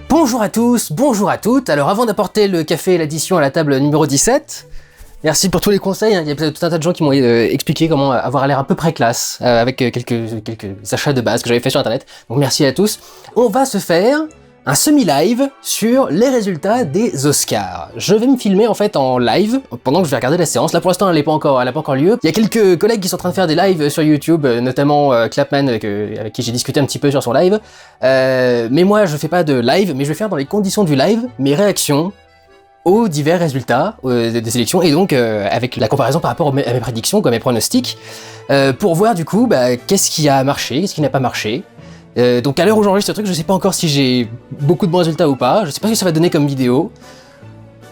Bonjour à tous, bonjour à toutes. Alors avant d'apporter le café et l'addition à la table numéro 17, merci pour tous les conseils. Il y a tout un tas de gens qui m'ont expliqué comment avoir l'air à peu près classe avec quelques achats de base que j'avais fait sur internet. Donc merci à tous. On va se faire un semi-live sur les résultats des Oscars. Je vais me filmer en fait en live pendant que je vais regarder la séance. Là pour l'instant elle n'a pas encore lieu. Il y a quelques collègues qui sont en train de faire des lives sur YouTube, notamment Clapman avec qui j'ai discuté un petit peu sur son live. Mais moi je fais pas de live, mais je vais faire dans les conditions du live mes réactions aux divers résultats des élections et donc avec la comparaison par rapport à mes prédictions, quoi, mes pronostics, pour voir du coup qu'est-ce qui a marché, qu'est-ce qui n'a pas marché. Donc à l'heure où j'enregistre ce truc, je sais pas encore si j'ai beaucoup de bons résultats ou pas, je sais pas ce que ça va donner comme vidéo.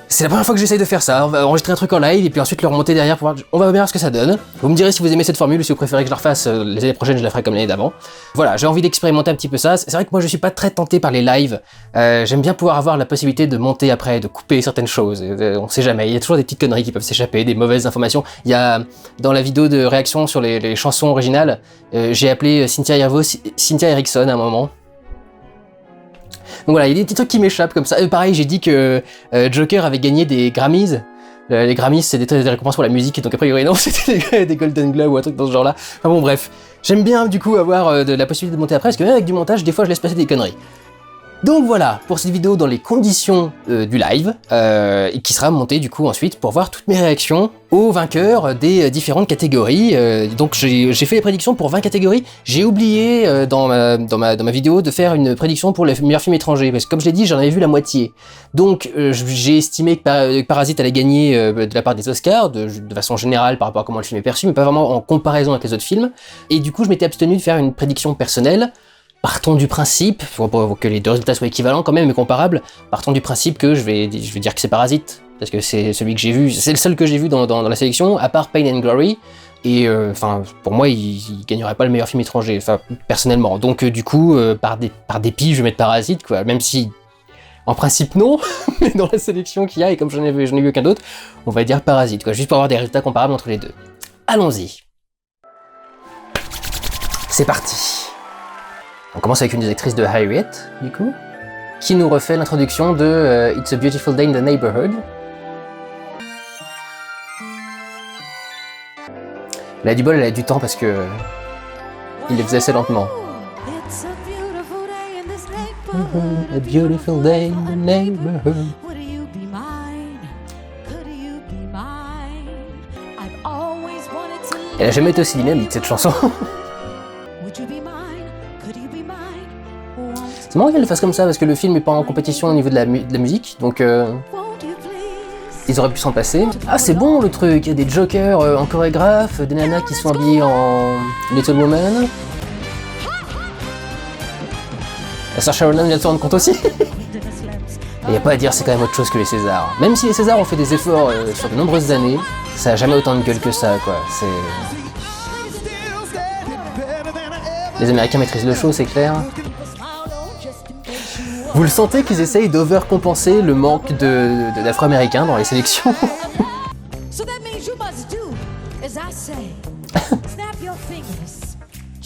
C'est la première fois que j'essaye de faire ça, on va enregistrer un truc en live et puis ensuite le remonter derrière pour voir, on va voir ce que ça donne. Vous me direz si vous aimez cette formule ou si vous préférez que je la refasse les années prochaines, je la ferai comme l'année d'avant. Voilà, j'ai envie d'expérimenter un petit peu ça. C'est vrai que moi je suis pas très tenté par les lives, j'aime bien pouvoir avoir la possibilité de monter après, de couper certaines choses, on sait jamais, il y a toujours des petites conneries qui peuvent s'échapper, des mauvaises informations. Il y a, dans la vidéo de réaction sur les chansons originales, j'ai appelé Cynthia Erivo Cynthia Erickson à un moment. Donc voilà, il y a des petits trucs qui m'échappent comme ça. Pareil, j'ai dit que Joker avait gagné des Grammys. Les Grammys, c'est des récompenses pour la musique, donc a priori non, c'était des Golden Globes ou un truc dans ce genre-là. Enfin bon, bref. J'aime bien du coup avoir de la possibilité de monter après, parce que même avec du montage, des fois je laisse passer des conneries. Donc voilà, pour cette vidéo dans les conditions du live, et qui sera montée du coup ensuite pour voir toutes mes réactions aux vainqueurs des différentes catégories. Donc j'ai fait les prédictions pour 20 catégories. J'ai oublié dans ma vidéo de faire une prédiction pour les meilleurs films étrangers, parce que comme je l'ai dit, j'en avais vu la moitié. Donc j'ai estimé que Parasite allait gagner de la part des Oscars, de façon générale par rapport à comment le film est perçu, mais pas vraiment en comparaison avec les autres films. Et du coup je m'étais abstenu de faire une prédiction personnelle. Partons du principe, pour que les deux résultats soient équivalents quand même, mais comparables, partons du principe que je vais dire que c'est Parasite, parce que c'est celui que j'ai vu, c'est le seul que j'ai vu dans la sélection, à part Pain and Glory, et enfin pour moi il gagnerait pas le meilleur film étranger, enfin personnellement. Donc du coup, par dépit, je vais mettre Parasite, quoi, même si en principe non, mais dans la sélection qu'il y a, et comme je n'ai vu aucun d'autre, on va dire Parasite, quoi, juste pour avoir des résultats comparables entre les deux. Allons-y. C'est parti. On commence avec une des actrices de Harriet, du coup, qui nous refait l'introduction de It's a Beautiful Day in the Neighborhood. Elle a du bol, elle a du temps parce que il le faisait assez lentement. A beautiful day in the neighborhood. Elle a jamais été aussi dynamique cette chanson. C'est marrant qu'elle le fasse comme ça parce que le film est pas en compétition au niveau de la musique, donc ils auraient pu s'en passer. Ah c'est bon le truc, il y a des jokers en chorégraphe, des nanas qui sont habillées en Little Woman. La Saoirse Ronan vient de se rendre compte aussi. Et y a pas à dire, c'est quand même autre chose que les Césars. Même si les Césars ont fait des efforts sur de nombreuses années, ça a jamais autant de gueule que ça, quoi. Les Américains maîtrisent le show, c'est clair. Vous le sentez qu'ils essayent d'overcompenser le manque d'Afro-Américains dans les sélections.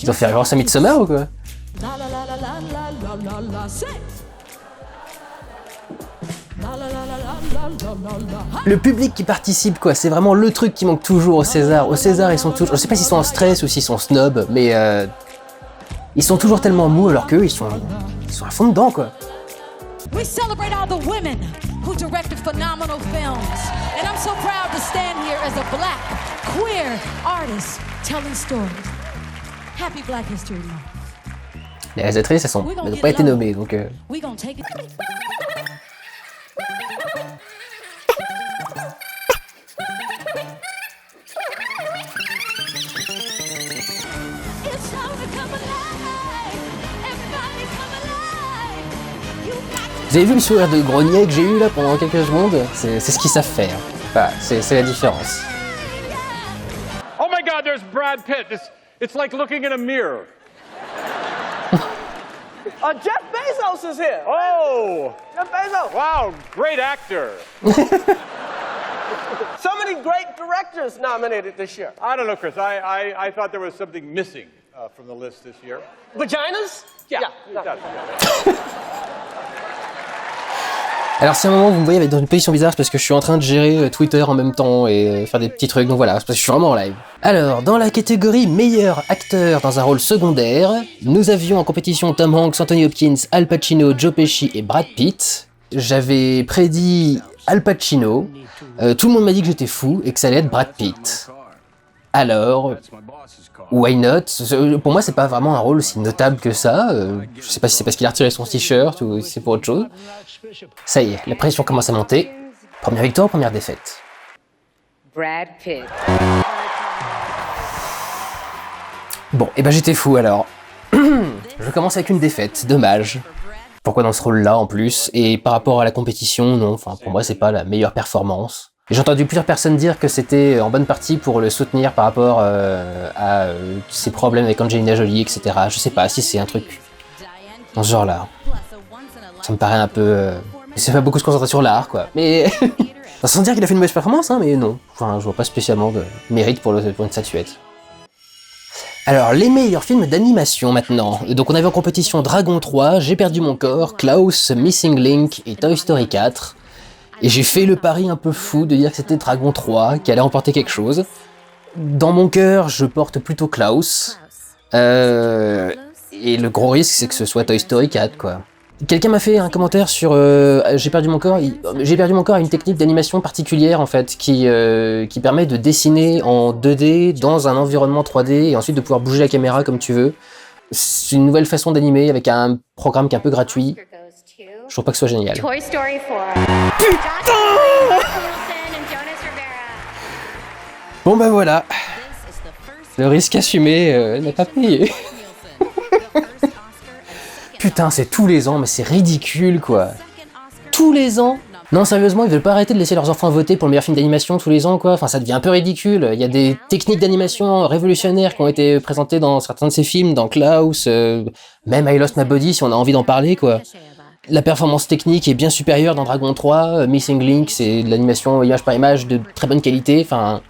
Ils ont fait référence à Midsommar ou quoi? Le public qui participe, quoi, c'est vraiment le truc qui manque toujours au César. Au César, ils sont toujours... Je sais pas s'ils sont en stress ou s'ils sont snobs, mais ils sont toujours tellement mous alors qu'eux, ils sont à fond dedans, quoi. We celebrate all the women who directed phenomenal films. And I'm so proud to stand here as a black, queer artist telling stories. Happy Black History Month. Les réalisatrices, elles n'ont pas été nommées, donc... Vous avez vu le sourire de grognet que j'ai eu là pendant quelques secondes? C'est ce qu'ils savent faire. Voilà, c'est la différence. Oh my God, there's Brad Pitt. It's like looking in a mirror. Jeff Bezos is here. Oh! Jeff Bezos. Wow, great actor. So many many great directors nominated this year? I don't know, Chris. I thought there was something missing from the list this year. Vaginas? Yeah. Alors si à un moment vous me voyez être dans une position bizarre, c'est parce que je suis en train de gérer Twitter en même temps et faire des petits trucs, donc voilà, c'est parce que je suis vraiment en live. Alors, dans la catégorie meilleur acteur dans un rôle secondaire, nous avions en compétition Tom Hanks, Anthony Hopkins, Al Pacino, Joe Pesci et Brad Pitt. J'avais prédit Al Pacino, tout le monde m'a dit que j'étais fou et que ça allait être Brad Pitt. Alors, why not? Pour moi, c'est pas vraiment un rôle aussi notable que ça. Je sais pas si c'est parce qu'il a retiré son t-shirt ou si c'est pour autre chose. Ça y est, la pression commence à monter. Première victoire, première défaite. Brad Pitt. Bon, et ben j'étais fou alors. Je commence avec une défaite, dommage. Pourquoi dans ce rôle-là en plus? Et par rapport à la compétition, non, enfin pour moi c'est pas la meilleure performance. J'ai entendu plusieurs personnes dire que c'était en bonne partie pour le soutenir par rapport à ses problèmes avec Angelina Jolie, etc. Je sais pas si c'est un truc dans ce genre-là. Ça me paraît un peu... C'est pas beaucoup se concentrer sur l'art, quoi. Mais... sans dire qu'il a fait une mauvaise performance, hein, mais non. Enfin, je vois pas spécialement de mérite pour une statuette. Alors, les meilleurs films d'animation maintenant. Donc on avait en compétition Dragon 3, J'ai perdu mon corps, Klaus, Missing Link et Toy Story 4. Et j'ai fait le pari un peu fou de dire que c'était Dragon 3 qui allait remporter quelque chose. Dans mon cœur, je porte plutôt Klaus. Et le gros risque, c'est que ce soit Toy Story 4, quoi. Quelqu'un m'a fait un commentaire sur J'ai perdu mon corps. J'ai perdu mon corps a une technique d'animation particulière, en fait, qui permet de dessiner en 2D dans un environnement 3D et ensuite de pouvoir bouger la caméra comme tu veux. C'est une nouvelle façon d'animer avec un programme qui est un peu gratuit. Je trouve pas que ce soit génial. Toy Story 4. Bon bah voilà. Le risque assumé n'a pas payé. Putain, c'est tous les ans, mais c'est ridicule, quoi. Tous les ans? Non, sérieusement, ils veulent pas arrêter de laisser leurs enfants voter pour le meilleur film d'animation tous les ans, quoi. Enfin, ça devient un peu ridicule. Il y a des techniques d'animation révolutionnaires qui ont été présentées dans certains de ces films, dans Klaus, même I Lost My Body, si on a envie d'en parler, quoi. La performance technique est bien supérieure dans Dragon 3, Missing Link, c'est de l'animation image par image de très bonne qualité, enfin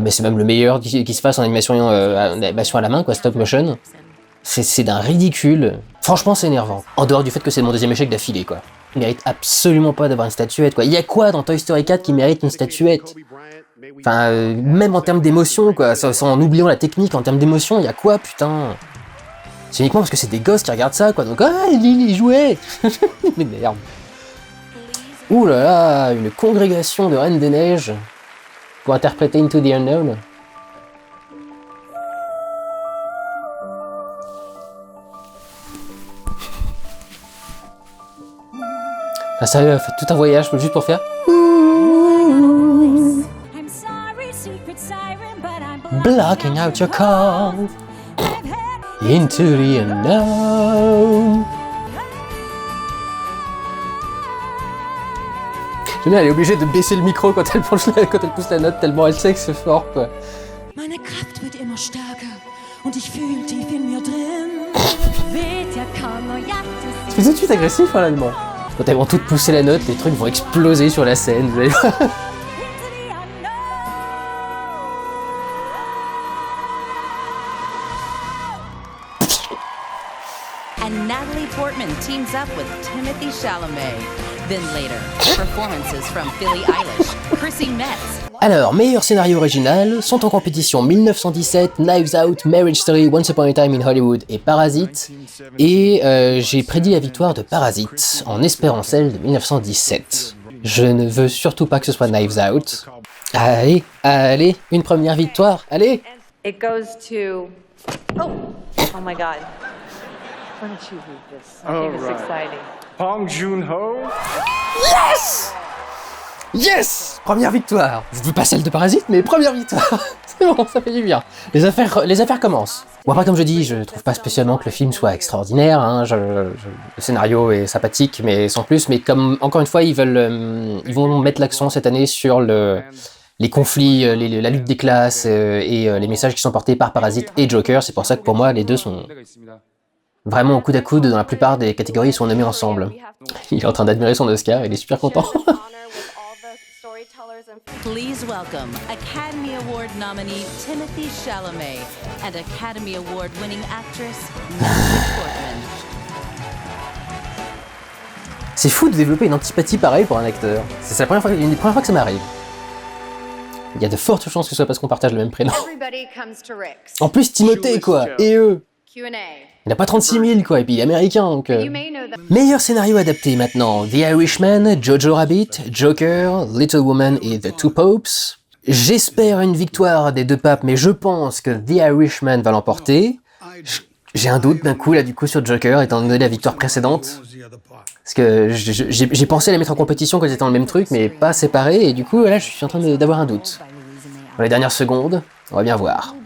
mais c'est même le meilleur qui se fasse en animation à la main, quoi, stop motion. C'est d'un ridicule. Franchement, c'est énervant. En dehors du fait que c'est mon deuxième échec d'affilée, quoi. Il mérite absolument pas d'avoir une statuette, quoi. Il y a quoi dans Toy Story 4 qui mérite une statuette? Enfin, même en termes d'émotion, quoi, en oubliant la technique, en termes d'émotion, il y a quoi, putain? C'est uniquement parce que c'est des gosses qui regardent ça, quoi. Donc, ah, il jouait. Mais merde. Ouh là là, une congrégation de Reines des Neiges pour interpréter Into the Unknown. Enfin, sérieux, fait tout un voyage juste pour faire. Blocking out your call. Into the unknown. J'aime bien, elle est obligée de baisser le micro quand elle pousse la note tellement elle sait que c'est fort, quoi. Meine Kraft wird immer stärker und ich fühl tief in mir drin. C'est tout de suite agressif, hein, l'allemand. Quand elles vont toutes pousser la note, les trucs vont exploser sur la scène, vous allez voir. And Natalie Portman teams up with Timothy Chalamet. Then later, performances from Billie Eilish, Chrissy Metz. Alors, meilleur scénario original sont en compétition 1917, Knives Out, Marriage Story, Once Upon a Time in Hollywood et Parasite. Et j'ai prédit la victoire de Parasite en espérant celle de 1917. Je ne veux surtout pas que ce soit Knives Out. Allez, allez, une première victoire, allez! It goes to... Oh my God. Why don't you read this? I think it's exciting. Bong Joon-ho. Yes! Yes! Première victoire. Je dis pas celle de Parasite, mais première victoire. C'est bon, ça fait du bien. Les affaires commencent. Bon, après, comme je dis, je trouve pas spécialement que le film soit extraordinaire. Hein. Le scénario est sympathique, mais sans plus. Mais comme, encore une fois, ils vont mettre l'accent cette année sur les conflits, la lutte des classes et les messages qui sont portés par Parasite et Joker. C'est pour ça que pour moi, les deux sont vraiment au coude à coude. Dans la plupart des catégories, ils sont nommés ensemble. Il est en train d'admirer son Oscar, il est super content. Please welcome Academy Award nominee Timothy Chalamet and Academy Award-winning actress Natalie Portman. C'est fou de développer une antipathie pareille pour un acteur. C'est la première fois, une des premières fois que ça m'arrive. Il y a de fortes chances que ce soit parce qu'on partage le même prénom. Everybody comes to Rick's. En plus, Timothée, quoi, et eux. Q&A. Il n'a pas 36 000, quoi, et puis il est américain, donc... You may know that. Meilleur scénario adapté maintenant, The Irishman, Jojo Rabbit, Joker, Little Woman et The Two Popes. J'espère une victoire des deux papes, mais je pense que The Irishman va l'emporter. J'ai un doute d'un coup, là, du coup, sur Joker, étant donné la victoire précédente. Parce que j'ai pensé à les mettre en compétition quand ils étaient dans le même truc, mais pas séparés, et du coup, là, je suis en train d'avoir un doute. Dans les dernières secondes, on va bien voir.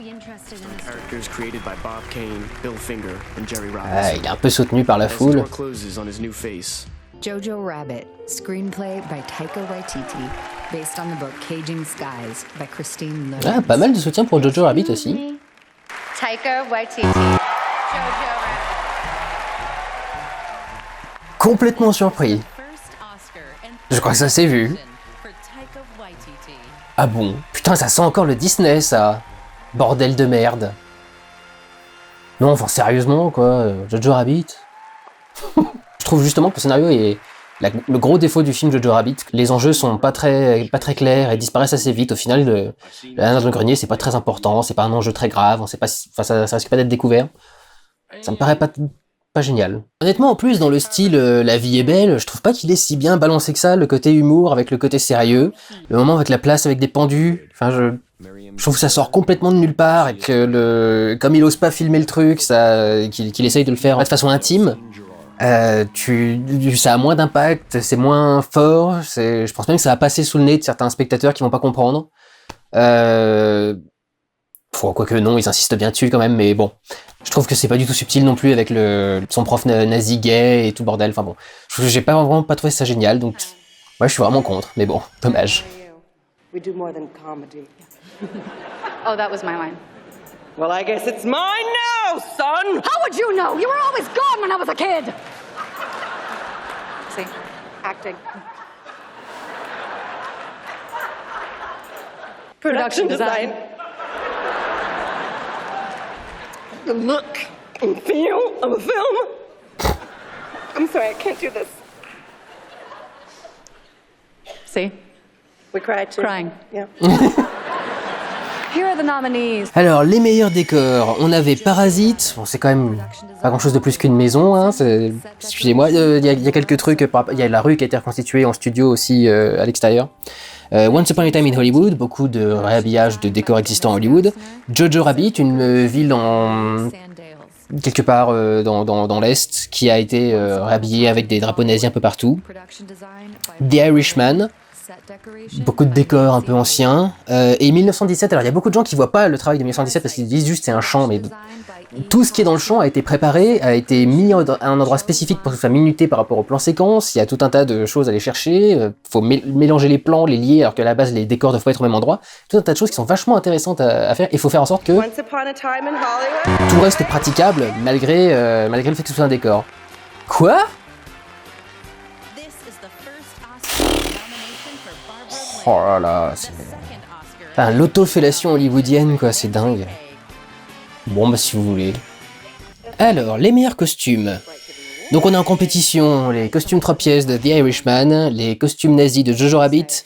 Characters created by Bob Kane, Bill Finger, and Jerry Robbins. Ah, il est un peu soutenu par la As the foule. door closes on his new face. Jojo Rabbit, screenplay by Taika Waititi, based on the book Caging Skies by Christine Lorenz. Ah, pas mal de soutien pour Jojo Rabbit aussi. Taika Waititi. Jojo Rabbit. Complètement surpris. First Oscar and Je crois que ça s'est vu. for Taika Waititi. Ah bon? Putain, ça sent encore le Disney, ça. Bordel de merde. Non, enfin, sérieusement, quoi. Jojo Rabbit. Je trouve justement que le scénario est... le gros défaut du film Jojo Rabbit, les enjeux sont pas très clairs et disparaissent assez vite. Au final, la nana dans le grenier, c'est pas très important, c'est pas un enjeu très grave, on sait pas ça risque pas d'être découvert. Ça me paraît pas génial. Honnêtement, en plus, dans le style La vie est belle, je trouve pas qu'il est si bien balancé que ça, le côté humour avec le côté sérieux. Le moment avec la place avec des pendus, enfin, je trouve que ça sort complètement de nulle part et que comme il ose pas filmer le truc, qu'il essaye de le faire de façon intime, ça a moins d'impact, c'est moins fort, je pense même que ça va passer sous le nez de certains spectateurs qui vont pas comprendre. Quoique non, ils insistent bien dessus quand même, mais bon. Je trouve que c'est pas du tout subtil non plus avec son prof nazi gay et tout bordel, enfin bon. J'ai vraiment pas trouvé ça génial, donc ouais, je suis vraiment contre, mais bon, dommage. We do more than comedy. Oh, that was my line. Well, I guess it's mine now, son! How would you know? You were always gone when I was a kid! See, acting. Production design. The look and feel of a film. I'm sorry, I can't do this. See? We cried too. Crying. Yeah. Here are the nominees. Alors, les meilleurs décors, on avait Parasite, bon, c'est quand même pas grand chose de plus qu'une maison, hein, excusez-moi, il y a quelques trucs, il y a la rue qui a été reconstituée en studio aussi à l'extérieur. Once Upon a Time in Hollywood, beaucoup de réhabillage de décors existants à Hollywood. Jojo Rabbit, une ville quelque part dans l'Est, qui a été réhabillée avec des drapeaux nazis un peu partout. The Irishman, beaucoup de décors un peu anciens. Et 1917, alors il y a beaucoup de gens qui voient pas le travail de 1917 parce qu'ils disent juste c'est un champ, mais tout ce qui est dans le champ a été préparé, a été mis à un endroit spécifique pour que ce soit minuté par rapport au plan séquence. Il y a tout un tas de choses à aller chercher, faut mélanger les plans, les lier, alors qu'à la base les décors doivent pas être au même endroit. Tout un tas de choses qui sont vachement intéressantes à faire, et il faut faire en sorte que Once upon a time in Hollywood. tout reste praticable malgré le fait que ce soit un décor. Quoi? This is the first Oscar nomination for Barbara Oh là là, Lee, c'est... the second Oscar. Enfin, l'autofellation hollywoodienne, quoi, c'est dingue. Bon, bah, si vous voulez. Alors, les meilleurs costumes. Donc, on a en compétition les costumes 3 pièces de The Irishman, les costumes nazis de Jojo Rabbit,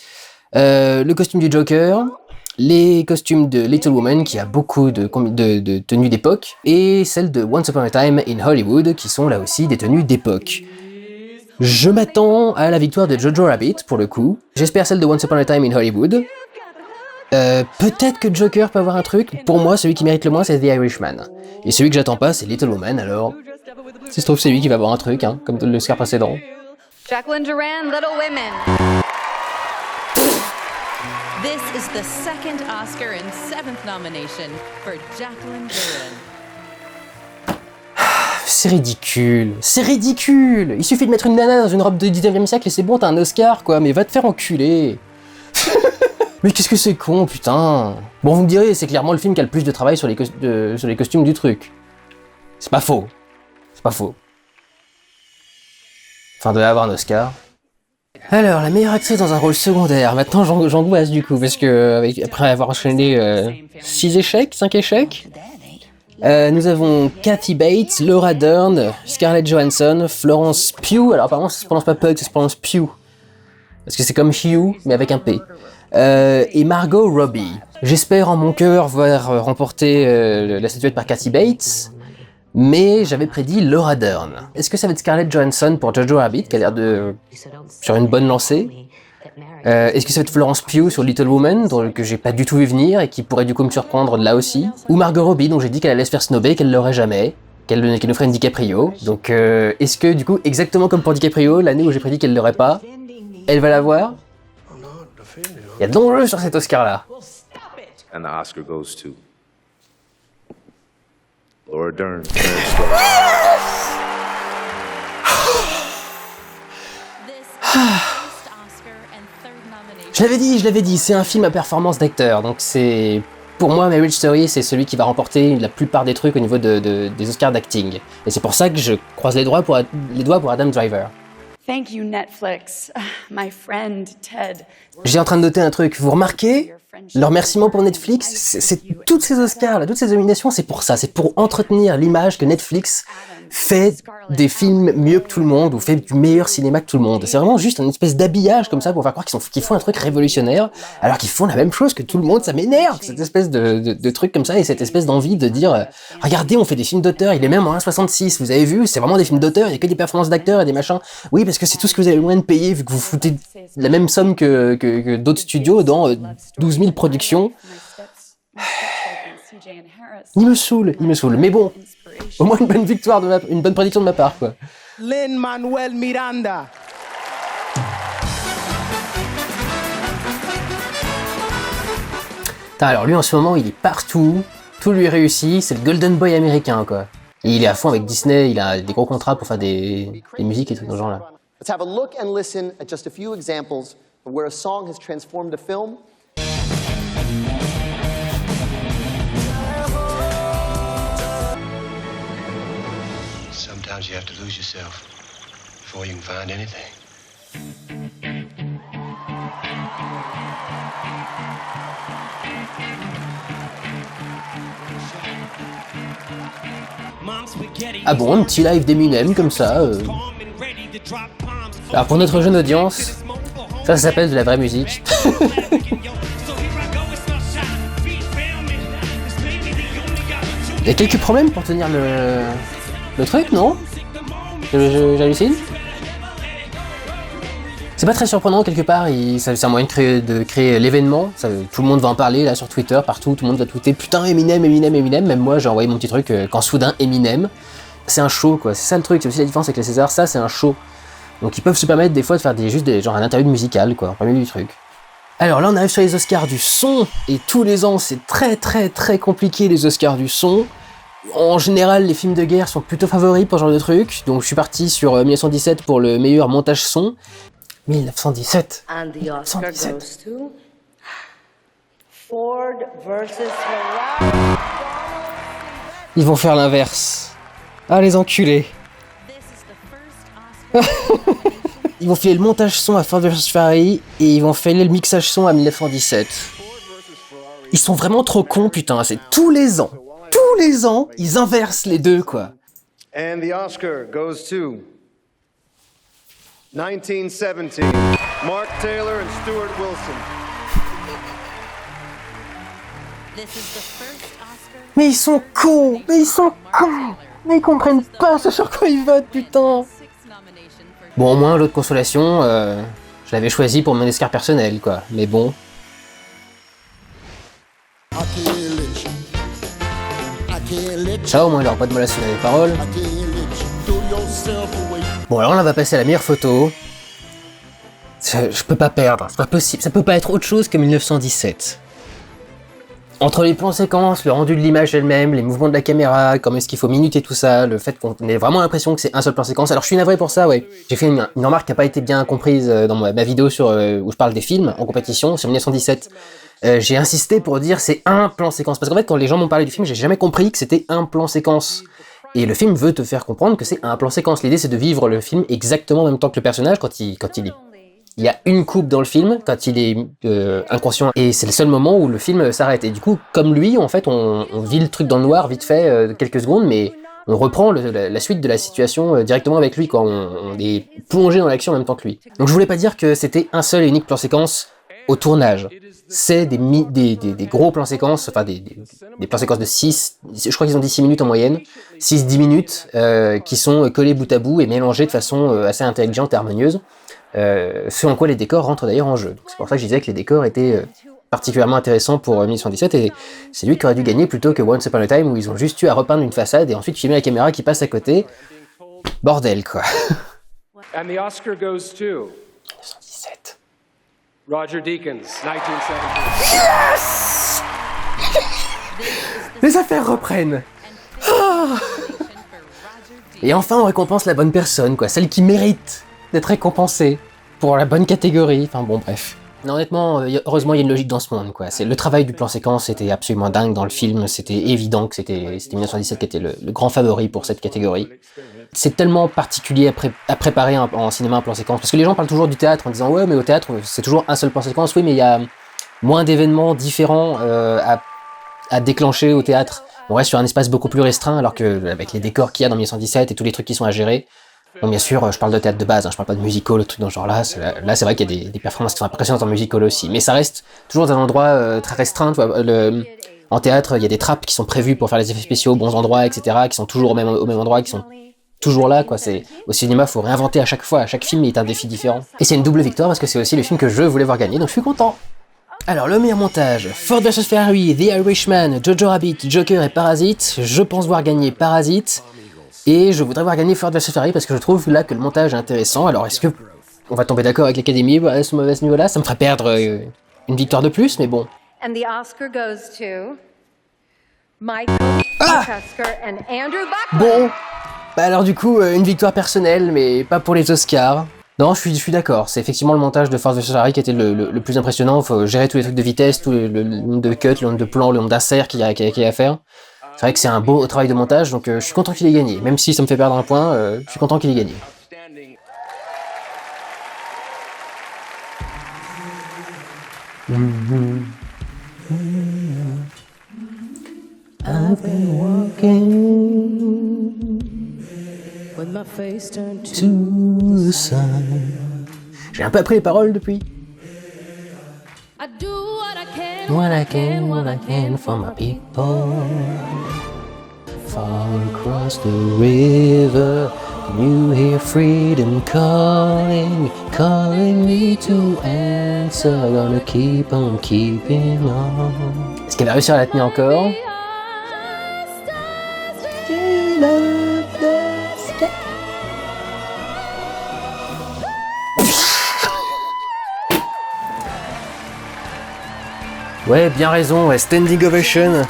le costume du Joker, les costumes de Little Woman, qui a beaucoup de tenues d'époque, et celles de Once Upon a Time in Hollywood, qui sont là aussi des tenues d'époque. Je m'attends à la victoire de Jojo Rabbit, pour le coup. J'espère celle de Once Upon a Time in Hollywood. Peut-être que Joker peut avoir un truc. Pour moi, celui qui mérite le moins, c'est The Irishman. Et celui que j'attends pas, c'est Little Woman, alors... Si se trouve, c'est lui qui va avoir un truc, hein, comme le Oscar précédent. Jacqueline Duran, Little Women. This is the second Oscar and 7th nomination for Jacqueline Duran. C'est ridicule. C'est ridicule. Il suffit de mettre une nana dans une robe de 19e siècle et c'est bon, t'as un Oscar, quoi. Mais va te faire enculer. Mais qu'est-ce que c'est con, putain. Bon, vous me direz, c'est clairement le film qui a le plus de travail sur les costumes du truc. C'est pas faux. C'est pas faux. Enfin, de avoir un Oscar. Alors, la meilleure actrice dans un rôle secondaire. Maintenant, j'angoisse du coup, parce que après avoir enchaîné 6 échecs, 5 échecs, nous avons Kathy Bates, Laura Dern, Scarlett Johansson, Florence Pugh. Alors apparemment, ça se prononce pas Pugh, ça se prononce Pugh. Parce que c'est comme Hugh, mais avec un P. Et Margot Robbie. J'espère en mon cœur voir remporter la statuette par Kathy Bates. Mais j'avais prédit Laura Dern. Est-ce que ça va être Scarlett Johansson pour Jojo Rabbit, qui a l'air de sur une bonne lancée? Est-ce que ça va être Florence Pugh sur Little Woman, que j'ai pas du tout vu venir et qui pourrait du coup me surprendre là aussi? Ou Margot Robbie, dont j'ai dit qu'elle allait se faire snobber, qu'elle l'aurait jamais, qu'elle nous ferait une DiCaprio. Donc est-ce que du coup, exactement comme pour DiCaprio, l'année où j'ai prédit qu'elle l'aurait pas, elle va l'avoir? Il y a de l'enjeu sur cet Oscar-là. And the Oscar goes to Laura Dern. Je l'avais dit, c'est un film à performance d'acteur, donc c'est... Pour moi, Marriage Story, c'est celui qui va remporter la plupart des trucs au niveau des Oscars d'acting. Et c'est pour ça que je croise les doigts pour Adam Driver. Thank you, Netflix. My friend, Ted. J'étais en train de noter un truc, vous remarquez? Le remerciement pour Netflix, c'est toutes ces Oscars, là, toutes ces nominations, c'est pour ça, c'est pour entretenir l'image que Netflix fait des films mieux que tout le monde, ou fait du meilleur cinéma que tout le monde. C'est vraiment juste une espèce d'habillage comme ça pour faire croire qu'ils font un truc révolutionnaire, alors qu'ils font la même chose que tout le monde. Ça m'énerve, cette espèce de truc comme ça, et cette espèce d'envie de dire regardez, on fait des films d'auteur, il est même en 1,66, vous avez vu, c'est vraiment des films d'auteur, il y a que des performances d'acteurs et des machins. Oui, parce que c'est tout ce que vous avez le moyen de payer, vu que vous foutez la même somme que d'autres studios dans 12 000 productions. Il me saoule. Mais bon, au moins une bonne victoire, une bonne prédiction de ma part, quoi. Lin-Manuel Miranda. Alors lui, en ce moment, il est partout. Tout lui réussit. C'est le Golden Boy américain, quoi. Et il est à fond avec Disney. Il a des gros contrats pour faire des musiques et tout dans ce genre-là. Let's have a look and listen at just a few examples of where a song has transformed a film. Sometimes you have to lose yourself before you can find anything. Ah bon, un petit live d'Eminem comme ça. Alors pour notre jeune audience, ça s'appelle de la vraie musique. Il y a quelques problèmes pour tenir le truc, non? J'hallucine? C'est pas très surprenant quelque part, c'est un moyen de créer l'événement, tout le monde va en parler là sur Twitter, partout, tout le monde va tweeter putain Eminem, même moi j'ai envoyé mon petit truc quand soudain Eminem, c'est un show quoi, c'est ça le truc, c'est aussi la différence avec les Césars, ça c'est un show. Donc ils peuvent se permettre des fois de faire genre un interlude musical quoi, en milieu du truc. Alors là on arrive sur les Oscars du son, et tous les ans c'est très très très compliqué les Oscars du son. En général, les films de guerre sont plutôt favoris pour ce genre de truc, donc je suis parti sur 1917 pour le meilleur montage son. 1917. And the Oscar goes to Ford versus Ferrari. Ils vont faire l'inverse. Ah les enculés. Ils vont filer le montage son à Ford versus Ferrari et ils vont filer le mixage son à 1917. Ils sont vraiment trop cons putain, c'est tous les ans, ils inversent les deux quoi. And the Oscar goes to 1917, Mark Taylor and Stuart Wilson. Mais ils sont cons, mais ils comprennent pas ce sur quoi ils votent, putain. Bon, au moins, l'autre consolation, je l'avais choisi pour mon Oscar personnel, quoi, mais bon. Ça, au moins, il aura pas de mal à sonner les paroles. Bon, alors là, on va passer à la meilleure photo. Je peux pas perdre, c'est pas possible, ça peut pas être autre chose que 1917. Entre les plans séquences, le rendu de l'image elle-même, les mouvements de la caméra, comment est-ce qu'il faut minuter tout ça, le fait qu'on ait vraiment l'impression que c'est un seul plan séquence. Alors je suis navré pour ça, ouais. J'ai fait une remarque qui n'a pas été bien comprise dans ma vidéo où je parle des films en compétition sur 1917. J'ai insisté pour dire c'est un plan séquence. Parce qu'en fait, quand les gens m'ont parlé du film, j'ai jamais compris que c'était un plan séquence. Et le film veut te faire comprendre que c'est un plan séquence. L'idée, c'est de vivre le film exactement en même temps que le personnage quand il est Il y a une coupe dans le film quand il est inconscient et c'est le seul moment où le film s'arrête. Et du coup, comme lui, en fait, on vit le truc dans le noir vite fait quelques secondes, mais on reprend la suite de la situation directement avec lui, quoi. On est plongé dans l'action en même temps que lui. Donc je voulais pas dire que c'était un seul et unique plan séquence au tournage. C'est des gros plans séquences, enfin des plans séquences de 6, je crois qu'ils ont dit 6 minutes en moyenne, 6-10 minutes, qui sont collés bout à bout et mélangés de façon assez intelligente et harmonieuse. Ce en quoi les décors rentrent d'ailleurs en jeu. Donc c'est pour ça que je disais que les décors étaient particulièrement intéressants pour 1917 et c'est lui qui aurait dû gagner plutôt que Once Upon a Time où ils ont juste eu à repeindre une façade et ensuite filmer la caméra qui passe à côté. Bordel quoi. And the Oscar goes to 1917. Roger Deakins, 1917. Yes. Les affaires reprennent. Oh. Et enfin on récompense la bonne personne, quoi, celle qui mérite d'être récompensée pour la bonne catégorie. Enfin bon bref. Non, honnêtement, heureusement il y a une logique dans ce monde, quoi. Le travail du plan séquence était absolument dingue dans le film, c'était évident que c'était 1917 qui était le grand favori pour cette catégorie. C'est tellement particulier à préparer en cinéma un plan séquence, parce que les gens parlent toujours du théâtre en disant ouais mais au théâtre c'est toujours un seul plan séquence, oui mais il y a moins d'événements différents à déclencher au théâtre. On reste sur un espace beaucoup plus restreint alors que avec les décors qu'il y a dans 1917 et tous les trucs qui sont à gérer. Bon, bien sûr, je parle de théâtre de base, hein, je parle pas de musical, le truc dans ce genre-là. Là, c'est vrai qu'il y a des performances qui sont impressionnantes en musical aussi, mais ça reste toujours dans un endroit très restreint. Tu vois, en théâtre, il y a des trappes qui sont prévues pour faire les effets spéciaux, bons endroits, etc., qui sont toujours au même endroit, qui sont toujours là, quoi. Au cinéma, faut réinventer à chaque fois. Chaque film est un défi différent. Et c'est une double victoire parce que c'est aussi le film que je voulais voir gagner, donc je suis content. Alors, le meilleur montage, Ford vs Ferrari, The Irishman, Jojo Rabbit, Joker et Parasite. Je pense voir gagner Parasite. Et je voudrais voir gagner Ford vs Ferrari parce que je trouve là que le montage est intéressant. Alors est-ce que on va tomber d'accord avec l'Académie à ce mauvais niveau-là? Ça me ferait perdre une victoire de plus, mais bon. And the Oscar goes to Michael Cusker and Andrew Buckley. Bon, bah alors du coup, une victoire personnelle, mais pas pour les Oscars. Non, je suis d'accord. C'est effectivement le montage de Ford vs Ferrari qui était le plus impressionnant. Faut gérer tous les trucs de vitesse, tout le nombre de cuts, le nombre de plans, le nombre d'inserts qu'il y a à faire. C'est vrai que c'est un beau travail de montage, donc je suis content qu'il ait gagné. Même si ça me fait perdre un point, je suis content qu'il ait gagné. I've been walking with my face turned to the sun. J'ai un peu appris les paroles depuis. What I can for my people. Far across the river, you hear freedom calling, calling me to answer. Gonna keep on keeping on. Est-ce qu'elle va réussir à la tenir encore? Ouais, bien raison, ouais, standing ovation.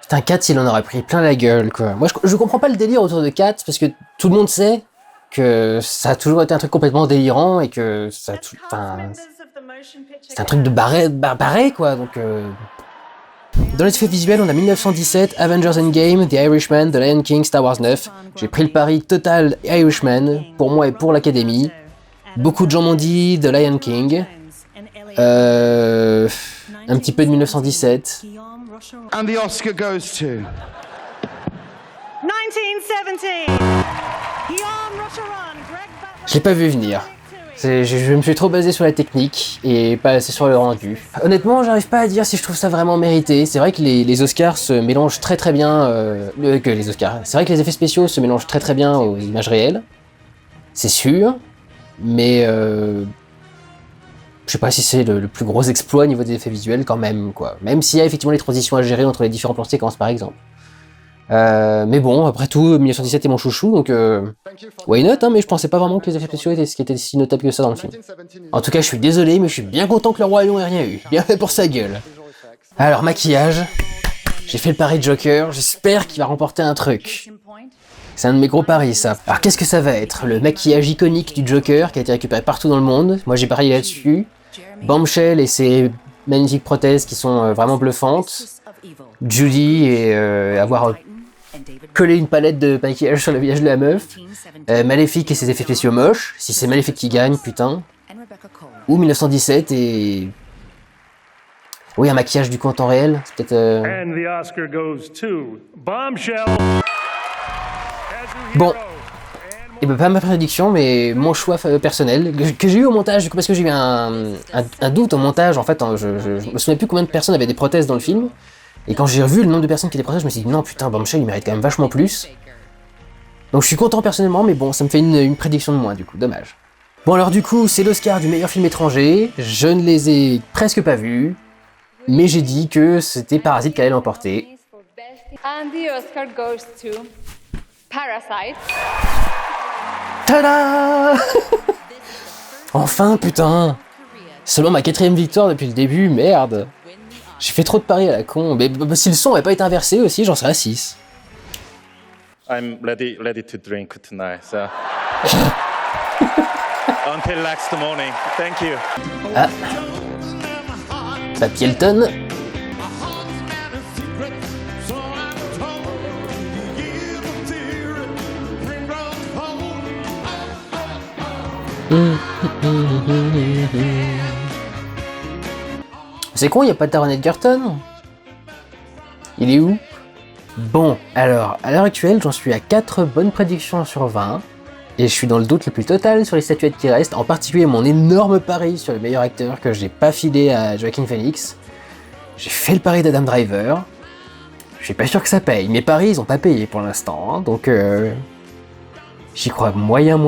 Putain, Katz, il en aurait pris plein la gueule, quoi. Moi, je comprends pas le délire autour de Katz, parce que tout le monde sait que ça a toujours été un truc complètement délirant, et que ça... Enfin... C'est un truc de barré, quoi, donc... Dans les effets visuels, on a 1917, Avengers Endgame, The Irishman, The Lion King, Star Wars 9. J'ai pris le pari total Irishman, pour moi et pour l'Académie. Beaucoup de gens m'ont dit The Lion King. Un petit peu de 1917. And the Oscar goes to 1917. Je l'ai pas vu venir. Je me suis trop basé sur la technique et pas assez sur le rendu. Honnêtement, j'arrive pas à dire si je trouve ça vraiment mérité. C'est vrai que les Oscars se mélangent très bien... que les Oscars. C'est vrai que les effets spéciaux se mélangent très bien aux images réelles. C'est sûr. Mais... je sais pas si c'est le plus gros exploit au niveau des effets visuels quand même, quoi. Même s'il y a effectivement les transitions à gérer entre les différents plans séquences, par exemple. Mais bon, après tout, 1917 est mon chouchou, donc why not, hein, mais je pensais pas vraiment que les effets spéciaux étaient si notables que ça dans le film. En tout cas, je suis désolé, mais je suis bien content que le roi Lion ait rien eu. Bien fait pour sa gueule. Alors, maquillage. J'ai fait le pari de Joker, j'espère qu'il va remporter un truc. C'est un de mes gros paris, ça. Alors, qu'est-ce que ça va être? Le maquillage iconique du Joker, qui a été récupéré partout dans le monde. Moi, j'ai parié là-dessus. Bombshell et ses magnifiques prothèses qui sont vraiment bluffantes. Judy et avoir coller une palette de maquillage sur le visage de la meuf, Maléfique et ses effets spéciaux moches, si c'est Maléfique qui gagne, putain, ou 1917 et... Oui, un maquillage du coup en temps réel, c'est peut-être... And the Oscar goes to Bombshell. Bon, et ben pas ma prédiction, mais mon choix personnel, que j'ai eu au montage, du coup, parce que j'ai eu un doute au montage, en fait, je me souviens plus combien de personnes avaient des prothèses dans le film, et quand j'ai revu le nombre de personnes qui étaient prothèses, je me suis dit, non putain, Bombshell, il mérite quand même vachement plus. Donc je suis content personnellement, mais bon, ça me fait une prédiction de moins, du coup, dommage. Bon alors du coup, c'est l'Oscar du meilleur film étranger, je ne les ai presque pas vus, mais j'ai dit que c'était Parasite qui allait l'emporter. And the Oscar goes to Parasite. Tada. Enfin, putain. Seulement ma 4ème victoire depuis le début, merde. J'ai fait trop de paris à la con. Mais si le son n'avait pas été inversé aussi, j'en serais à 6. I'm ready to drink tonight, so... Until next morning. Thank you. Ah. Papy Elton. C'est con, il n'y a pas de Taron Egerton. Il est où? Bon, alors, à l'heure actuelle, j'en suis à 4 bonnes prédictions sur 20. Et je suis dans le doute le plus total sur les statuettes qui restent, en particulier mon énorme pari sur le meilleur acteur que j'ai pas filé à Joaquin Phoenix. J'ai fait le pari d'Adam Driver. Je suis pas sûr que ça paye. Mes paris, ils ont pas payé pour l'instant, hein, donc j'y crois moyen.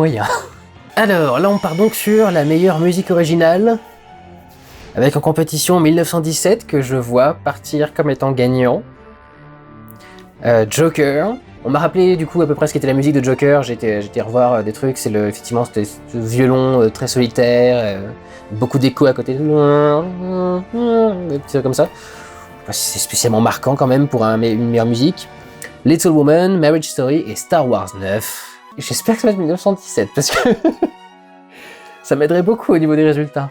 Alors, là on part donc sur la meilleure musique originale, avec en compétition 1917 que je vois partir comme étant gagnant. Joker. On m'a rappelé du coup à peu près ce qu'était la musique de Joker, j'ai été revoir des trucs, effectivement c'était ce violon très solitaire, beaucoup d'écho à côté, des petits trucs comme ça. Je sais pas si c'est spécialement marquant quand même pour une meilleure musique. Little Woman, Marriage Story et Star Wars 9. Et j'espère que ça va être 1917 parce que ça m'aiderait beaucoup au niveau des résultats.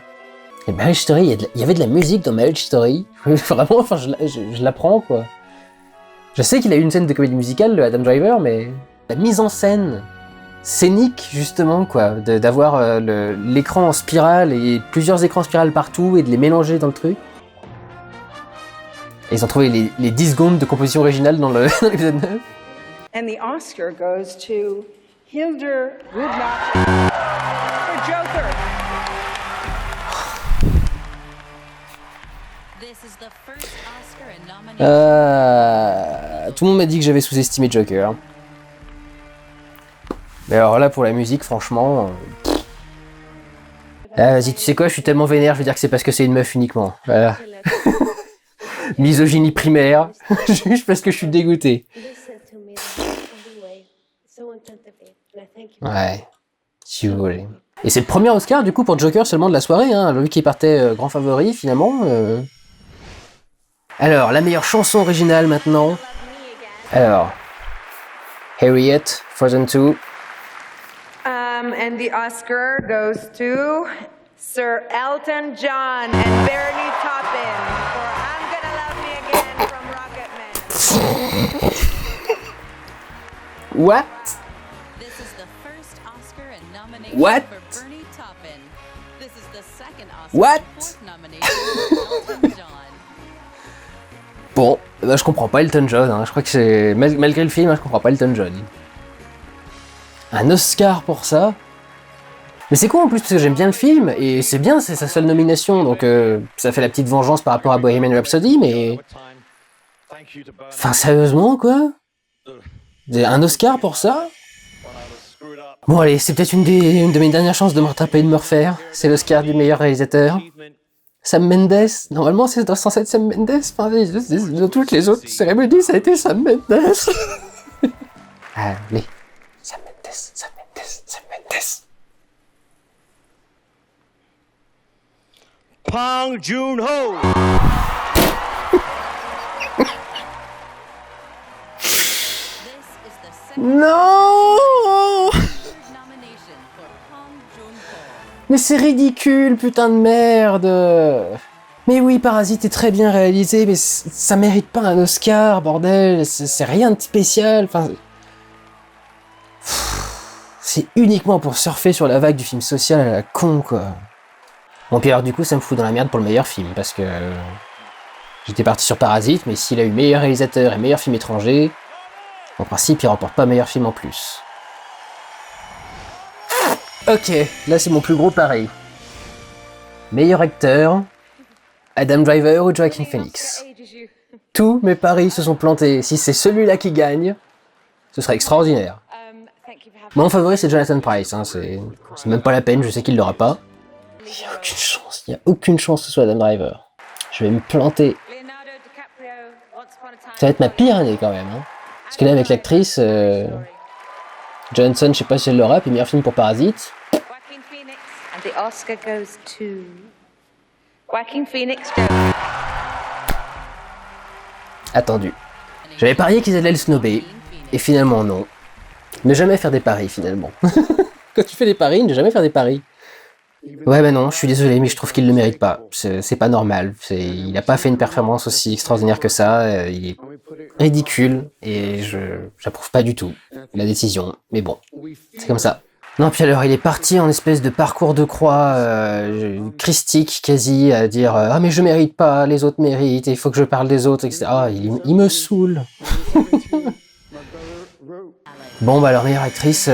Et Marriage Story, il y avait de la musique dans Marriage Story, vraiment, enfin je l'apprends quoi. Je sais qu'il a eu une scène de comédie musicale, le Adam Driver, mais la mise en scène scénique, justement, quoi, d'avoir l'écran en spirale et plusieurs écrans en spirale partout et de les mélanger dans le truc. Et ils ont trouvé les 10 secondes de composition originale dans l'épisode 9. And the Oscar goes to Hildur Guðnadóttir for Joker. Tout le monde m'a dit que j'avais sous-estimé Joker. Mais alors là, pour la musique, franchement... vas-y, tu sais quoi, je suis tellement vénère, je vais dire que c'est parce que c'est une meuf uniquement. Voilà. Misogynie primaire, juste parce que je suis dégoûté. Ouais, si vous voulez. Et c'est le premier Oscar, du coup, pour Joker seulement de la soirée, hein, lui qui partait grand favori, finalement. Alors, la meilleure chanson originale, maintenant. Alors, Harriet, Frozen 2. And the Oscar goes to Sir Elton John and Bernie Taupin for I'm Gonna Love Me Again from Rocketman. What? What? What? Bon, bah, je comprends pas Elton John, hein. Je crois que c'est... Malgré le film, je comprends pas Elton John. Un Oscar pour ça? Mais c'est quoi en plus, parce que j'aime bien le film, et c'est bien, c'est sa seule nomination, donc ça fait la petite vengeance par rapport à Bohemian Rhapsody, mais... Enfin, sérieusement, quoi? Un Oscar pour ça? Bon allez, c'est peut-être une de mes dernières chances de me rattraper et de me refaire. C'est l'Oscar du meilleur réalisateur. Sam Mendes, normalement c'est censé être Sam Mendes, enfin, dans toutes les autres cérémonies ça a été Sam Mendes. Allez, Sam Mendes, Sam Mendes, Sam Mendes. Bong Joon-ho. Non! Mais c'est ridicule, putain de merde! Mais oui, Parasite est très bien réalisé, mais ça mérite pas un Oscar, bordel, c'est rien de spécial, enfin... C'est uniquement pour surfer sur la vague du film social à la con, quoi. Bon, puis alors du coup, ça me fout dans la merde pour le meilleur film, parce que... J'étais parti sur Parasite, mais s'il a eu meilleur réalisateur et meilleur film étranger, en principe, il remporte pas meilleur film en plus. Ok, là c'est mon plus gros pari. Meilleur acteur, Adam Driver ou Joaquin Phoenix. Tous mes paris se sont plantés. Si c'est celui-là qui gagne, ce serait extraordinaire. Mon favori c'est Jonathan Pryce, hein, c'est même pas la peine, je sais qu'il l'aura pas. Il n'y a aucune chance que ce soit Adam Driver. Je vais me planter. Ça va être ma pire année quand même. Hein. Parce que là avec l'actrice, Johnson, je sais pas si elle l'aura, puis meilleur film pour Parasite. And the Oscar goes to Joaquin Phoenix. Attendu. J'avais parié qu'ils allaient le snobber, et finalement non. Ne jamais faire des paris finalement. Quand tu fais des paris, ne jamais faire des paris. Ouais ben non, je suis désolé, mais je trouve qu'il le mérite pas. C'est pas normal. Il a pas fait une performance aussi extraordinaire que ça. Il est ridicule, et j'approuve pas du tout la décision. Mais bon, c'est comme ça. Non, puis alors il est parti en espèce de parcours de croix christique quasi, à dire ah mais je mérite pas, les autres méritent, il faut que je parle des autres, etc. Ah, il me saoule. Bon bah alors meilleure actrice,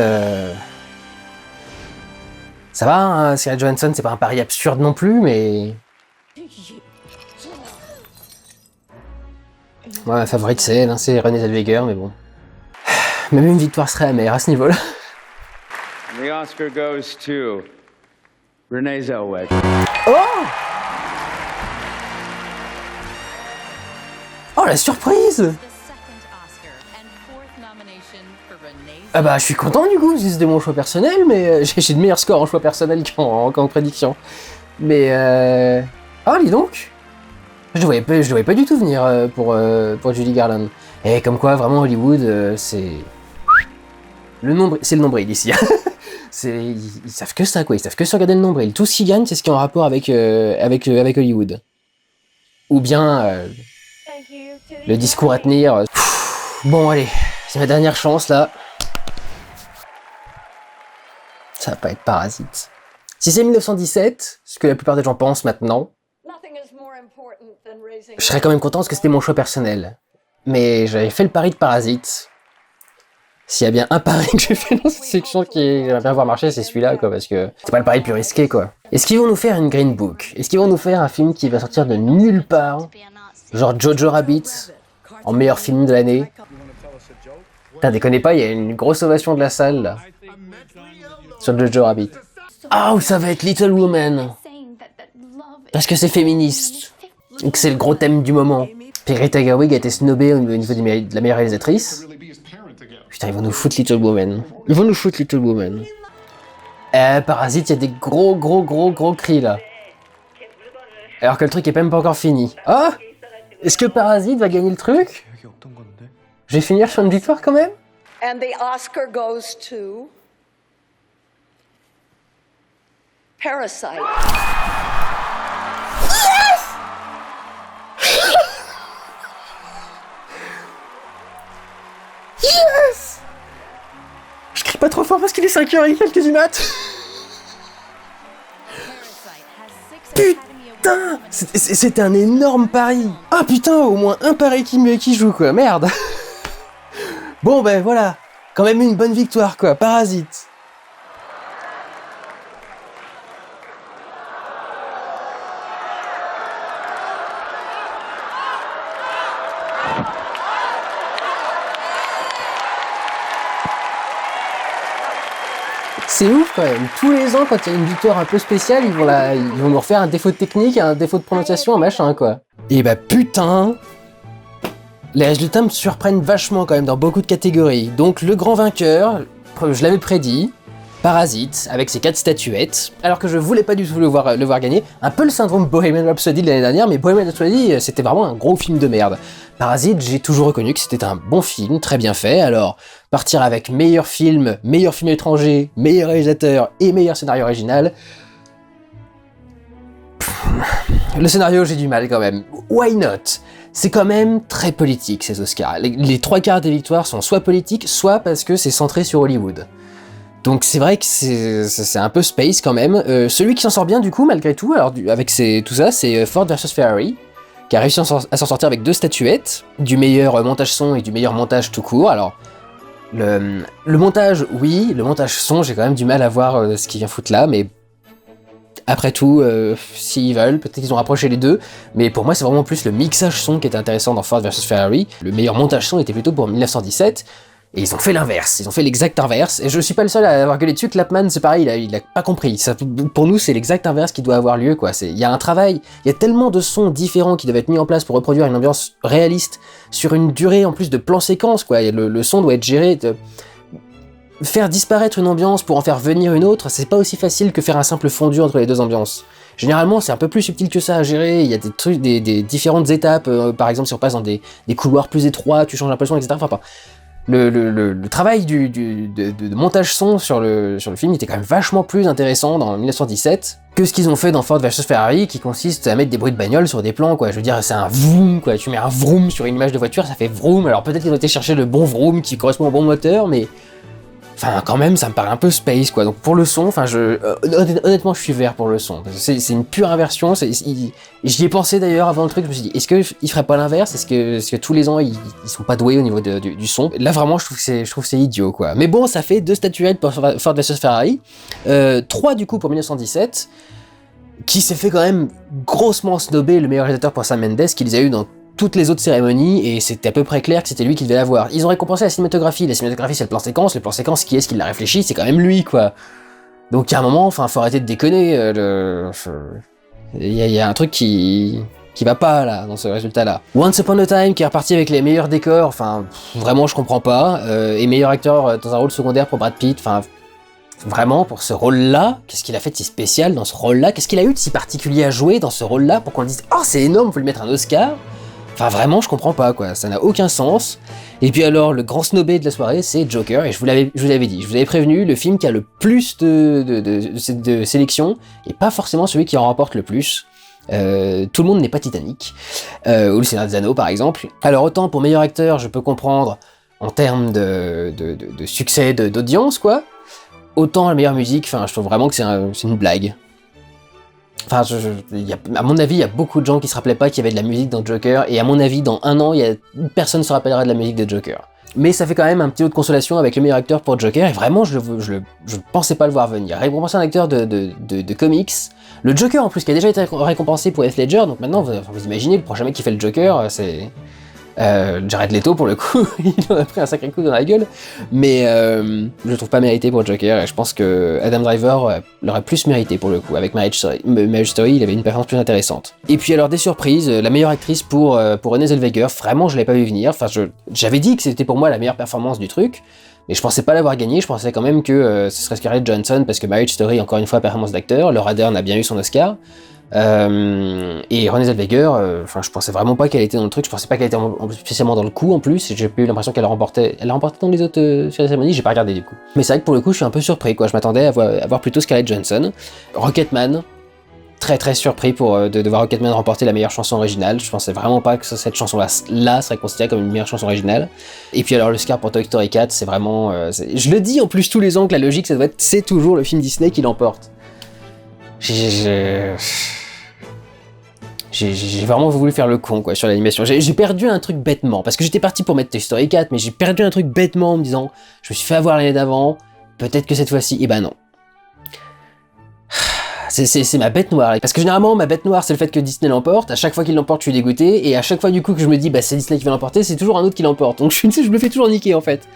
ça va, hein, Scarlett Johansson, c'est pas un pari absurde non plus, mais... Ouais, ma favorite c'est Renée Zellweger, mais bon. Même une victoire serait amère à ce niveau-là. The Oscar goes to Renée Zellweger. Oh! Oh la surprise! Ah bah je suis content du coup, c'était mon choix personnel, mais j'ai de meilleurs scores en choix personnel qu'en prédiction. Mais oh dis donc! Je le voyais pas du tout venir pour Judy Garland. Et comme quoi vraiment Hollywood c'est... C'est le nombril ici. Ils savent que ça quoi, ils savent que se regarder le nombril. Tout ce qu'ils gagnent c'est ce qui est en rapport avec Hollywood. Ou bien le discours à tenir. Bon allez, c'est ma dernière chance là. Ça va pas être Parasite. Si c'est 1917, ce que la plupart des gens pensent maintenant, je serais quand même content parce que c'était mon choix personnel. Mais j'avais fait le pari de Parasite. S'il y a bien un pari que j'ai fait dans cette section qui va bien voir marcher, c'est celui-là, quoi, parce que c'est pas le pari le plus risqué, quoi. Est-ce qu'ils vont nous faire une Green Book? Est-ce qu'ils vont nous faire un film qui va sortir de nulle part? Genre Jojo Rabbit, en meilleur film de l'année? Putain, déconnez pas, il y a une grosse ovation de la salle, là. Sur Jojo Rabbit. Ah, ou ça va être Little Woman. Parce que c'est féministe. Et que c'est le gros thème du moment. Puis Greta Gerwig a été snobée au niveau de la meilleure réalisatrice. Putain, ils vont nous foutre Little Woman. Ils vont nous foutre Little Woman. Parasite, il y a des gros cris, là. Alors que le truc est même pas encore fini. Ah! Est-ce que Parasite va gagner le truc? Je vais finir sur une victoire, quand même? And the Oscar goes to Parasite. Yes! Je crie pas trop fort parce qu'il est 5h et quelques du mat. Putain! C'était un énorme pari. Ah putain, au moins un pari qui joue quoi, merde. Bon ben voilà, quand même une bonne victoire quoi, Parasite. C'est ouf quand même, tous les ans quand il y a une victoire un peu spéciale, ils vont nous refaire un défaut de technique, un défaut de prononciation, un machin quoi. Et bah putain, les résultats me surprennent vachement quand même dans beaucoup de catégories. Donc le grand vainqueur, je l'avais prédit, Parasite, avec ses 4 statuettes, alors que je voulais pas du tout le voir gagner. Un peu le syndrome Bohemian Rhapsody de l'année dernière, mais Bohemian Rhapsody, c'était vraiment un gros film de merde. Parasite, j'ai toujours reconnu que c'était un bon film, très bien fait, alors partir avec meilleur film étranger, meilleur réalisateur et meilleur scénario original, Le scénario, j'ai du mal quand même. Why not? C'est quand même très politique ces Oscars. Les 3/4 des victoires sont soit politiques, soit parce que c'est centré sur Hollywood. Donc c'est vrai que c'est un peu space quand même. Celui qui s'en sort bien du coup, malgré tout, alors avec tout ça, c'est Ford vs Ferrari, qui a réussi à s'en sortir avec 2 statuettes, du meilleur montage son et du meilleur montage tout court. Alors, le montage, oui, le montage son, j'ai quand même du mal à voir ce qu'il vient foutre là, mais après tout, s'ils veulent, peut-être qu'ils ont rapproché les deux, mais pour moi c'est vraiment plus le mixage son qui était intéressant dans Ford vs Ferrari. Le meilleur montage son était plutôt pour 1917, et ils ont fait l'inverse, ils ont fait l'exact inverse, et je suis pas le seul à avoir gueulé dessus. Clapman, c'est pareil, il a pas compris. Ça, pour nous, c'est l'exact inverse qui doit avoir lieu, quoi. Il y a un travail, il y a tellement de sons différents qui doivent être mis en place pour reproduire une ambiance réaliste, sur une durée en plus de plan séquence, quoi. Le son doit être géré. Faire disparaître une ambiance pour en faire venir une autre, c'est pas aussi facile que faire un simple fondu entre les deux ambiances. Généralement, c'est un peu plus subtil que ça à gérer, il y a des trucs, des différentes étapes, par exemple si on passe dans des couloirs plus étroits, tu changes un peu le son, etc. Enfin, le travail de montage son sur le film était quand même vachement plus intéressant dans 1917 que ce qu'ils ont fait dans Ford vs Ferrari, qui consiste à mettre des bruits de bagnole sur des plans, quoi. Je veux dire, c'est un vroom, quoi. Tu mets un vroom sur une image de voiture, ça fait vroom. Alors peut-être qu'ils ont été chercher le bon vroom qui correspond au bon moteur, mais enfin, quand même, ça me paraît un peu space, quoi. Donc pour le son, enfin, honnêtement, je suis vert pour le son. C'est une pure inversion. J'y ai pensé d'ailleurs avant le truc. Je me suis dit, est-ce qu'ils feraient pas l'inverse? Est-ce que tous les ans ils sont pas doués au niveau du son? Là, vraiment, je trouve que c'est idiot, quoi. Mais bon, ça fait 2 statuettes pour Ford vs Ferrari, 3 du coup pour 1917, qui s'est fait quand même grossement snobber le meilleur réalisateur pour Sam Mendes, qui les a eu dans toutes les autres cérémonies, et c'était à peu près clair que c'était lui qui devait l'avoir. Ils ont récompensé la cinématographie c'est le plan séquence, qui est-ce qui l'a réfléchi, c'est quand même lui, quoi. Donc à un moment, enfin, faut arrêter de déconner, il y a un truc qui va pas, là, dans ce résultat-là. Once Upon a Time, qui est reparti avec les meilleurs décors, enfin, vraiment, je comprends pas, et meilleur acteur dans un rôle secondaire pour Brad Pitt, enfin, vraiment, pour ce rôle-là, qu'est-ce qu'il a fait de si spécial dans ce rôle-là? Qu'est-ce qu'il a eu de si particulier à jouer dans ce rôle-là pour qu'on dise « Oh, c'est énorme, faut lui mettre un Oscar !» Enfin, vraiment, je comprends pas, quoi. Ça n'a aucun sens. Et puis alors, le grand snobé de la soirée, c'est Joker. Et je vous l'avais dit, je vous avais prévenu, le film qui a le plus de sélections, et pas forcément celui qui en remporte le plus. Tout le monde n'est pas Titanic. Ou le Seigneur des Anneaux, par exemple. Alors, autant pour meilleur acteur, je peux comprendre en termes de succès d'audience, quoi. Autant la meilleure musique, enfin, je trouve vraiment que c'est une blague. Enfin, à mon avis, il y a beaucoup de gens qui se rappelaient pas qu'il y avait de la musique dans Joker, et à mon avis, dans 1 an, personne ne se rappellera de la musique de Joker. Mais ça fait quand même un petit lot de consolation avec le meilleur acteur pour Joker, et vraiment, je pensais pas le voir venir. Récompenser un acteur de comics, le Joker en plus, qui a déjà été récompensé pour Heath Ledger, donc maintenant, vous imaginez, le prochain mec qui fait le Joker, c'est Jared Leto, pour le coup, il en a pris un sacré coup dans la gueule, mais je le trouve pas mérité pour Joker, et je pense que Adam Driver l'aurait plus mérité pour le coup. Avec Marriage Story, il avait une performance plus intéressante. Et puis alors des surprises, la meilleure actrice pour Renée Zellweger, vraiment je l'avais pas vu venir, enfin j'avais dit que c'était pour moi la meilleure performance du truc, mais je pensais pas l'avoir gagné, je pensais quand même que ce serait Scarlett Johansson, parce que Marriage Story, encore une fois, performance d'acteur, Laura Dern a bien eu son Oscar, et Renée Zellweger, enfin je pensais vraiment pas qu'elle était dans le truc, je pensais pas qu'elle était spécialement dans le coup en plus, et j'ai eu l'impression qu'elle a remporté dans les autres sur la cérémonie, j'ai pas regardé du coup. Mais c'est vrai que pour le coup je suis un peu surpris, quoi. Je m'attendais à voir plutôt Scarlett Johansson. Rocketman, très surpris de voir Rocketman remporter la meilleure chanson originale. Je pensais vraiment pas que cette chanson-là serait considérée comme une meilleure chanson originale. Et puis alors l'Oscar pour Toy Story 4, c'est vraiment... je le dis en plus tous les ans que la logique, c'est toujours le film Disney qui l'emporte. J'ai vraiment voulu faire le con, quoi, sur l'animation. J'ai perdu un truc bêtement, parce que j'étais parti pour mettre Toy Story 4, mais j'ai perdu un truc bêtement en me disant, je me suis fait avoir l'année d'avant, peut-être que cette fois-ci, et ben non. C'est ma bête noire, parce que généralement ma bête noire c'est le fait que Disney l'emporte, à chaque fois qu'il l'emporte je suis dégoûté, et à chaque fois du coup que je me dis bah c'est Disney qui va l'emporter, c'est toujours un autre qui l'emporte, donc je me fais toujours niquer en fait.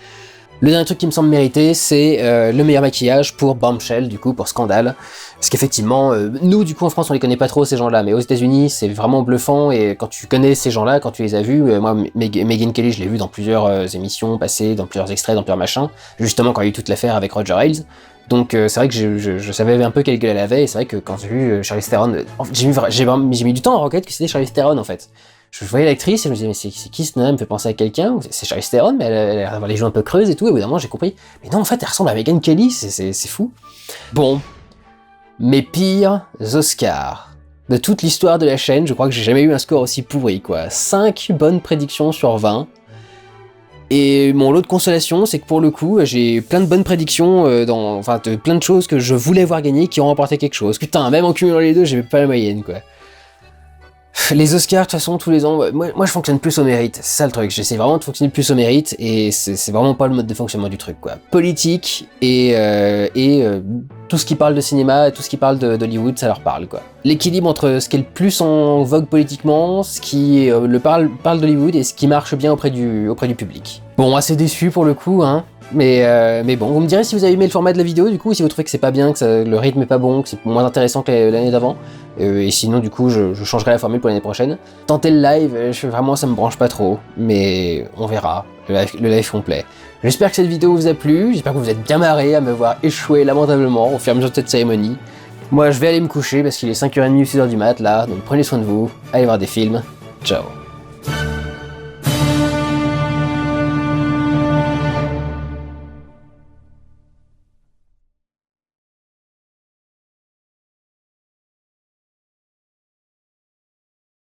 Le dernier truc qui me semble mériter, c'est le meilleur maquillage pour Bombshell, du coup, pour Scandale. Parce qu'effectivement, nous, du coup, en France, on les connaît pas trop, ces gens-là, mais aux États-Unis c'est vraiment bluffant, et quand tu connais ces gens-là, quand tu les as vus, moi, Megyn Kelly, je l'ai vu dans plusieurs émissions passées, dans plusieurs extraits, dans plusieurs machins, justement quand il y a eu toute l'affaire avec Roger Ailes. Donc c'est vrai que je savais un peu quelle gueule elle avait, et c'est vrai que quand j'ai vu Charlize Theron, j'ai mis du temps à reconnaître que c'était Charlize Theron, en fait. Je voyais l'actrice et je me disais mais c'est qui ce nom, elle me fait penser à quelqu'un, c'est Charlize Theron, mais elle a l'air d'avoir les joues un peu creuses et tout, et au bout d'un moment j'ai compris, mais non en fait elle ressemble à Megyn Kelly, c'est fou. Bon, mes pires Oscars. De toute l'histoire de la chaîne, je crois que j'ai jamais eu un score aussi pourri, quoi. 5 bonnes prédictions sur 20. Et mon lot de consolation, c'est que pour le coup, j'ai plein de bonnes prédictions, de plein de choses que je voulais voir gagner qui ont remporté quelque chose. Putain, même en cumulant les deux, j'ai pas la moyenne, quoi. Les Oscars, de toute façon, tous les ans, moi je fonctionne plus au mérite, c'est ça le truc, j'essaie vraiment de fonctionner plus au mérite, et c'est vraiment pas le mode de fonctionnement du truc, quoi. Politique et tout ce qui parle de cinéma, tout ce qui parle d'Hollywood, ça leur parle, quoi. L'équilibre entre ce qui est le plus en vogue politiquement, ce qui parle d'Hollywood et ce qui marche bien auprès du public. Bon, assez déçu pour le coup, hein. Mais bon, vous me direz si vous avez aimé le format de la vidéo, du coup, si vous trouvez que c'est pas bien, que le rythme est pas bon, que c'est moins intéressant que l'année d'avant. Et sinon, du coup, je changerai la formule pour l'année prochaine. Tentez le live, vraiment, ça me branche pas trop, mais on verra, le live complet. J'espère que cette vidéo vous a plu, j'espère que vous êtes bien marrés à me voir échouer lamentablement au fur et à mesure de cette cérémonie. Moi, je vais aller me coucher parce qu'il est 5h30 ou 6h du mat, là, donc prenez soin de vous, allez voir des films, ciao.